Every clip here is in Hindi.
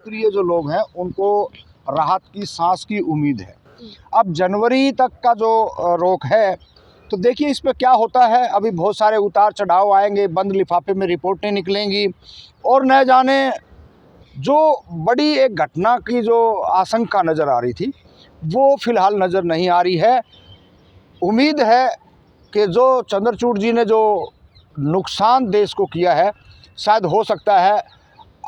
प्रिय जो लोग हैं उनको राहत की सांस की उम्मीद है। अब जनवरी तक का जो रोक है, तो देखिए इस पे क्या होता है। अभी बहुत सारे उतार चढ़ाव आएंगे, बंद लिफाफे में रिपोर्टें निकलेंगी और न जाने जो बड़ी एक घटना की जो आशंका नज़र आ रही थी वो फ़िलहाल नज़र नहीं आ रही है। उम्मीद है कि जो चंद्रचूड़ जी ने जो नुकसान देश को किया है, शायद हो सकता है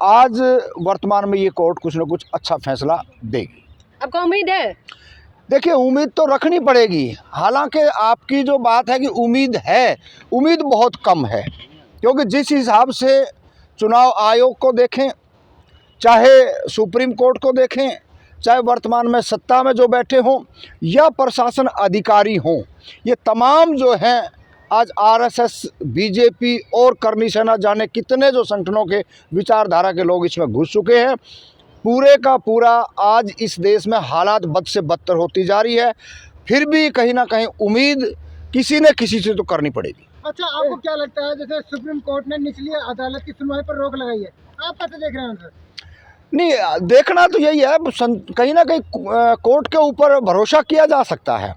आज वर्तमान में ये कोर्ट कुछ न कुछ अच्छा फैसला देगी। आपको उम्मीद है? देखिए उम्मीद तो रखनी पड़ेगी। हालांकि आपकी जो बात है कि उम्मीद है, उम्मीद बहुत कम है, क्योंकि जिस हिसाब से चुनाव आयोग को देखें, चाहे सुप्रीम कोर्ट को देखें, चाहे वर्तमान में सत्ता में जो बैठे हों या प्रशासन अधिकारी हों, ये तमाम जो हैं आज आरएसएस, बीजेपी और करनी सेना जाने कितने जो संगठनों के विचारधारा के लोग इसमें घुस चुके हैं। पूरे का पूरा आज इस देश में हालात बद से बदतर होती जा रही है। फिर भी कहीं ना कहीं उम्मीद किसी न किसी से तो करनी पड़ेगी। अच्छा, आपको क्या लगता है, जैसे सुप्रीम कोर्ट ने निचली अदालत की सुनवाई पर रोक लगाई है, आप कैसे देख रहे हैं उनसे? नहीं, देखना तो यही है, कहीं ना कहीं कोर्ट के ऊपर भरोसा किया जा सकता है,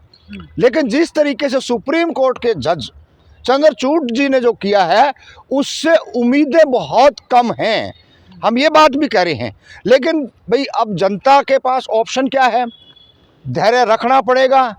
लेकिन जिस तरीके से सुप्रीम कोर्ट के जज चंद्रचूड़ जी ने जो किया है उससे उम्मीदें बहुत कम हैं। हम ये बात भी कह रहे हैं, लेकिन भाई अब जनता के पास ऑप्शन क्या है? धैर्य रखना पड़ेगा।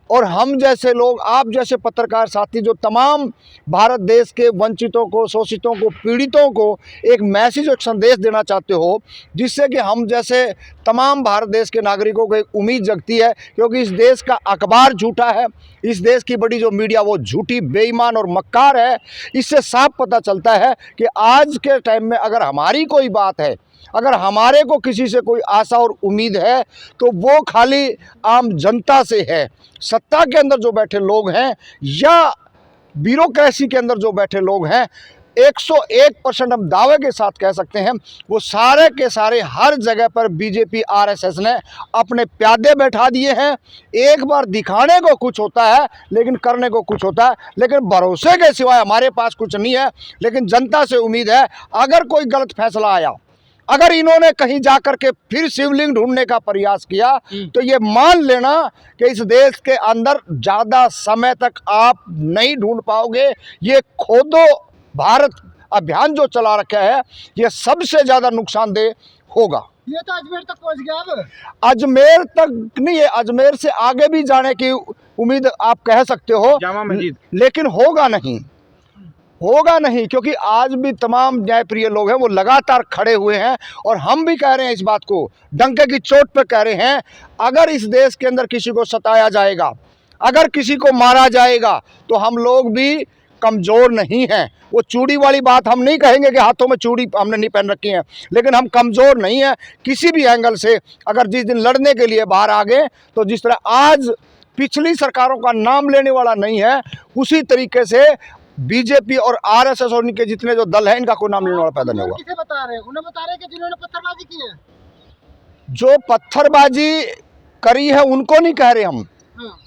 और हम जैसे लोग, आप जैसे पत्रकार साथी जो तमाम भारत देश के वंचितों को, शोषितों को, पीड़ितों को एक मैसेज और संदेश देना चाहते हो, जिससे कि हम जैसे तमाम भारत देश के नागरिकों को एक उम्मीद जगती है, क्योंकि इस देश का अखबार झूठा है, इस देश की बड़ी जो मीडिया वो झूठी, बेईमान और मक्कार है। इससे साफ पता चलता है कि आज के टाइम में अगर हमारी कोई बात है, अगर हमारे को किसी से कोई आशा और उम्मीद है, तो वो खाली आम जनता से है। सत्ता के अंदर जो बैठे लोग हैं या ब्यूरोक्रेसी के अंदर जो बैठे लोग हैं, 101% हम दावे के साथ कह सकते हैं, वो सारे के सारे हर जगह पर बीजेपी आरएसएस ने अपने प्यादे बैठा दिए हैं। एक बार दिखाने को कुछ होता है लेकिन करने को कुछ होता है, लेकिन भरोसे के सिवाय हमारे पास कुछ नहीं है। लेकिन जनता से उम्मीद है, अगर कोई गलत फैसला आया, अगर इन्होंने कहीं जाकर के फिर शिवलिंग ढूंढने का प्रयास किया, तो ये मान लेना कि इस देश के अंदर ज़्यादा समय तक आप नहीं ढूंढ पाओगे। ये खोदो भारत अभियान जो चला रखा है, ये सबसे ज़्यादा नुकसानदेह होगा। ये तो अजमेर तक पहुंच गया। अब अजमेर तक नहीं है, अजमेर से आगे भी जाने की उम्मीद आप कह सकते हो, जामा मस्जिद, लेकिन होगा नहीं, क्योंकि आज भी तमाम न्यायप्रिय लोग हैं वो लगातार खड़े हुए हैं। और हम भी कह रहे हैं इस बात को, डंके की चोट पर कह रहे हैं, अगर इस देश के अंदर किसी को सताया जाएगा, अगर किसी को मारा जाएगा, तो हम लोग भी कमज़ोर नहीं हैं। वो चूड़ी वाली बात हम नहीं कहेंगे कि हाथों में चूड़ी हमने नहीं पहन रखी है, लेकिन हम कमज़ोर नहीं हैं किसी भी एंगल से। अगर जिस दिन लड़ने के लिए बाहर आ गए, तो जिस तरह आज पिछली सरकारों का नाम लेने वाला नहीं है, उसी तरीके से बीजेपी और आरएसएस और इनके जितने जो दल हैं, इनका कोई नाम लेने वाला पैदा नहीं होगा। किसे बता रहे हैं? उन्हें बता रहे हैं कि जिन्होंने पत्थरबाजी की है। जो पत्थरबाजी करी है उनको नहीं कह रहे हम,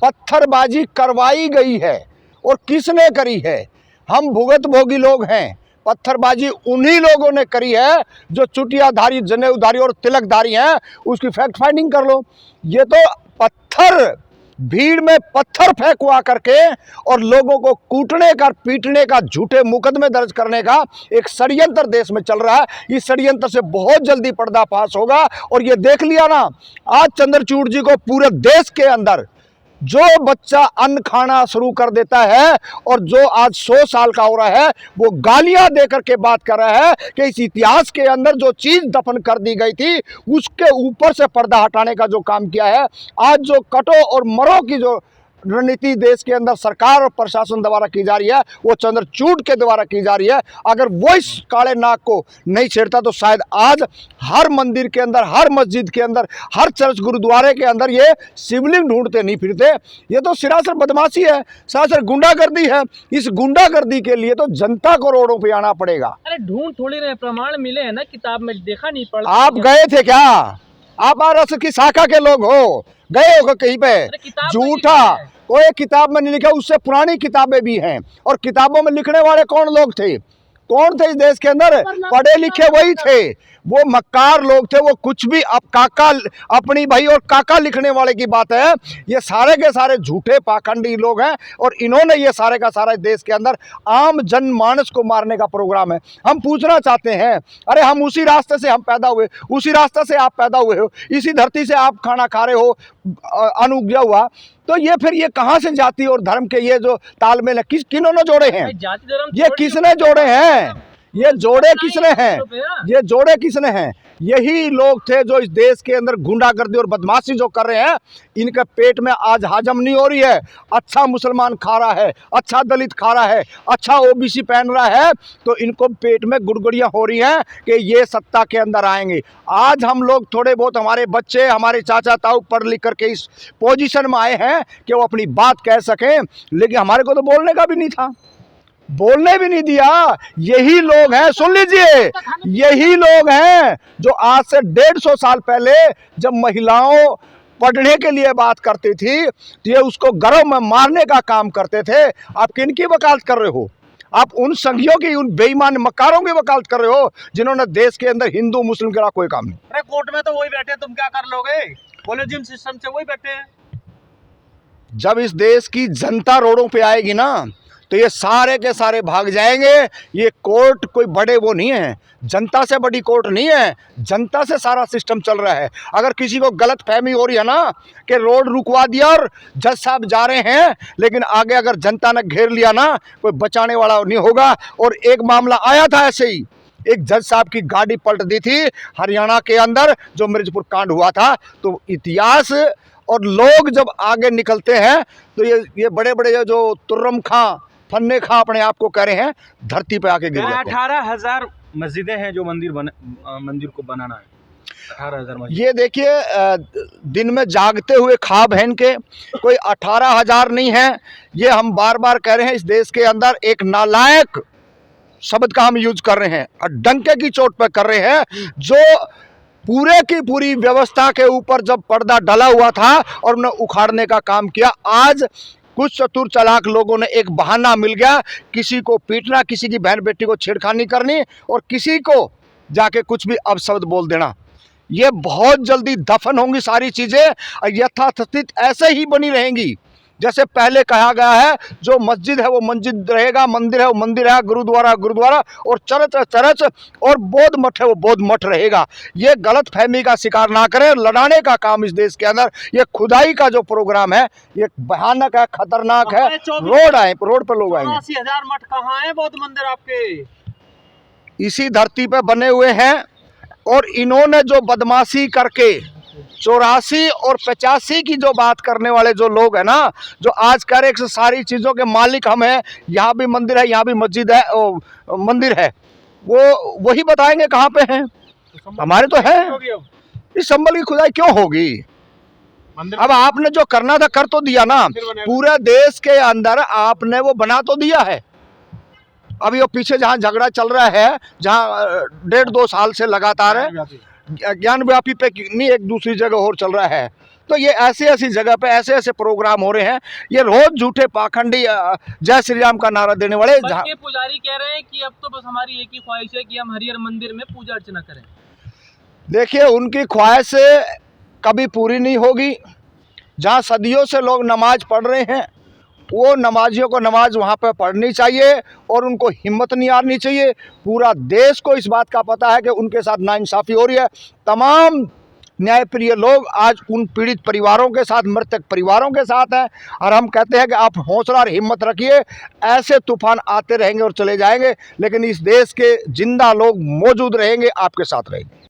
पत्थरबाजी करवाई गई है। और किसने करी है? हम भुगतभोगी लोग हैं। पत्थरबाजी उन्हीं लोगों ने करी है जो चुटियाधारी, जनेऊधारी और तिलकधारी हैं। उसकी फैक्ट फाइंडिंग कर लो। ये तो पत्थर, भीड़ में पत्थर फेंकवा करके और लोगों को कूटने का, पीटने का, झूठे मुकदमे दर्ज करने का एक षड्यंत्र देश में चल रहा है। इस षड्यंत्र से बहुत जल्दी पर्दाफाश होगा। और ये देख लिया ना, आज चंद्रचूड़ जी को पूरे देश के अंदर जो बच्चा अन्न खाना शुरू कर देता है और जो आज 100 साल का हो रहा है, वो गालियां देकर के बात कर रहा है कि इस इतिहास के अंदर जो चीज़ दफन कर दी गई थी उसके ऊपर से पर्दा हटाने का जो काम किया है। आज जो कटो और मरो की जो रणनीति देश के अंदर सरकार और प्रशासन द्वारा की जा रही है, वो चंद्रचूड़ के द्वारा की जा रही है। अगर वो इस काले नाग को नहीं छेड़ता, तो शायद आज हर मंदिर के अंदर, हर मस्जिद के अंदर, हर चर्च, गुरुद्वारे के अंदर ये शिवलिंग ढूंढते नहीं फिरते। ये तो सरासर बदमाशी है, सरासर गुंडागर्दी है। इस गुंडागर्दी के लिए तो जनता को रोडों पे आना पड़ेगा। अरे ढूंढ थोड़ी रहे, प्रमाण मिले हैं ना, किताब में देखा नहीं पढ़ा। आप गए थे क्या? आप आरएसएस की शाखा के लोग हो, गए हो कहीं पे? झूठा, कोई किताब में नहीं लिखा। उससे पुरानी किताबें भी हैं। और किताबों में लिखने वाले कौन लोग थे? कौन थे इस देश के अंदर? पढ़े लिखे वही थे। वो मक्कार लोग थे, वो कुछ भी अब काका अपनी भाई और काका लिखने वाले की बात है। ये सारे के सारे झूठे पाखंडी लोग हैं और इन्होंने ये सारे का सारा देश के अंदर आम जनमानस को मारने का प्रोग्राम है। हम पूछना चाहते हैं, अरे हम उसी रास्ते से हम पैदा हुए, उसी रास्ते से आप पैदा हुए हो, इसी धरती से आप खाना खा रहे हो, अनुग्रह हुआ, तो ये फिर ये कहाँ से जाति और धर्म के ये जो तालमेल है किन्होंने जोड़े हैं? जाति धर्म ये किसने जोड़े हैं? ये जोड़े किसने हैं? ये जोड़े किसने हैं? यही लोग थे जो इस देश के अंदर गुंडागर्दी और बदमाशी जो कर रहे हैं। इनके पेट में आज हजम नहीं हो रही है। अच्छा मुसलमान खा रहा है, अच्छा दलित खा रहा है, अच्छा ओबीसी पहन रहा है, तो इनको पेट में गुड़गुड़ियाँ हो रही हैं कि ये सत्ता के अंदर आएंगे। आज हम लोग थोड़े बहुत, हमारे बच्चे, हमारे चाचा ताऊ पढ़ लिख करके इस पोजीशन में आए हैं कि वो अपनी बात कह सकें, लेकिन हमारे को तो बोलने का भी नहीं था, बोलने भी नहीं दिया। यही लोग हैं, सुन लीजिए, यही लोग हैं जो आज से 150 साल पहले जब महिलाओं पढ़ने के लिए बात करती थी तो ये उसको गर्भ में मारने का काम करते थे। आप किनकी वकालत कर रहे हो? आप उन संघियों की, उन बेईमान मक्कारों की वकालत कर रहे हो जिन्होंने देश के अंदर हिंदू मुस्लिम का कोई काम नहीं। अरे कोर्ट में तो वही बैठे, तुम क्या कर लोगे? कोलेजियम सिस्टम से वही बैठे हैं। जब इस देश की जनता रोडों पे आएगी ना तो ये सारे के सारे भाग जाएंगे। ये कोर्ट कोई बड़े वो नहीं है, जनता से बड़ी कोर्ट नहीं है, जनता से सारा सिस्टम चल रहा है। अगर किसी को गलत फहमी हो रही है ना कि रोड रुकवा दिया और जज साहब जा रहे हैं, लेकिन आगे अगर जनता ने घेर लिया ना, कोई बचाने वाला नहीं होगा। और एक मामला आया था ऐसे ही, एक जज साहब की गाड़ी पलट दी थी हरियाणा के अंदर, जो मिर्जपुर कांड हुआ था। तो इतिहास और लोग जब आगे निकलते हैं तो ये बड़े बड़े जो तुर्रम खां, फन्ने खां अपने आप को कह रहे हैं, धरती पे आके गिर जाते हैं। 18,000 मस्जिदें हैं जो मंदिर को बनाना है। 18,000 मस्जिद। ये देखिए, दिन में जागते हुए ख्वाब हैं इनके, कोई 18,000 नहीं है। ये हम बार बार कह रहे हैं, इस देश के अंदर एक नालायक शब्द का हम यूज कर रहे हैं और डंके की चोट पे कर रहे हैं, जो पूरे की पूरी व्यवस्था के ऊपर जब पर्दा डला हुआ था और उन्हें उखाड़ने का काम किया। आज कुछ चतुर चालाक लोगों ने एक बहाना मिल गया, किसी को पीटना, किसी की बहन बेटी को छेड़खानी करनी और किसी को जाके कुछ भी अपशब्द बोल देना। ये बहुत जल्दी दफन होंगी सारी चीज़ें, यथास्थित ऐसे ही बनी रहेंगी जैसे पहले कहा गया है। जो मस्जिद है वो मस्जिद रहेगा, मंदिर है वो मंदिर है, गुरुद्वारा गुरुद्वारा, और चर्च है चर्च, और बौद्ध मठ है वो बौद्ध मठ रहेगा। ये गलत फहमी का शिकार ना करें। लड़ाने का काम इस देश के अंदर, ये खुदाई का जो प्रोग्राम है ये भयानक है, खतरनाक है। रोड पर लोग आएंगे। 80,000 मठ कहाँ है बौद्ध मंदिर आपके? इसी धरती पे बने हुए हैं। और इन्होंने जो बदमाशी करके 84 और 85 की जो बात करने वाले जो लोग हैं ना, जो आज कह रहे सारी चीज़ों के मालिक हम हैं, यहाँ भी मंदिर है, यहाँ भी मस्जिद है, मंदिर है, वो वही बताएंगे कहाँ पे हैं। हमारे तो है। इस संबल की खुदाई क्यों होगी? अब आपने जो करना था कर तो दिया ना, पूरे देश के अंदर आपने वो बना तो दिया है। अभी वो पीछे जहाँ झगड़ा चल रहा है, जहाँ 1.5-2 साल से लगातार है, ज्ञानव्यापी पे नहीं, एक दूसरी जगह और चल रहा है। तो ये ऐसी ऐसी जगह पे ऐसे ऐसे प्रोग्राम हो रहे हैं। ये रोज झूठे पाखंडी जय श्री राम का नारा देने वाले पुजारी कह रहे हैं कि अब तो बस हमारी एक ही ख्वाहिश है कि हम हरिहर मंदिर में पूजा अर्चना करें। देखिए, उनकी ख्वाहिश कभी पूरी नहीं होगी। जहाँ सदियों से लोग नमाज पढ़ रहे हैं, वो नमाजियों को नमाज वहाँ पर पढ़नी चाहिए और उनको हिम्मत नहीं हारनी चाहिए। पूरा देश को इस बात का पता है कि उनके साथ नाइंसाफ़ी हो रही है। तमाम न्यायप्रिय लोग आज उन पीड़ित परिवारों के साथ, मृतक परिवारों के साथ हैं। और हम कहते हैं कि आप हौसला और हिम्मत रखिए, ऐसे तूफान आते रहेंगे और चले जाएंगे, लेकिन इस देश के जिंदा लोग मौजूद रहेंगे, आपके साथ रहेंगे।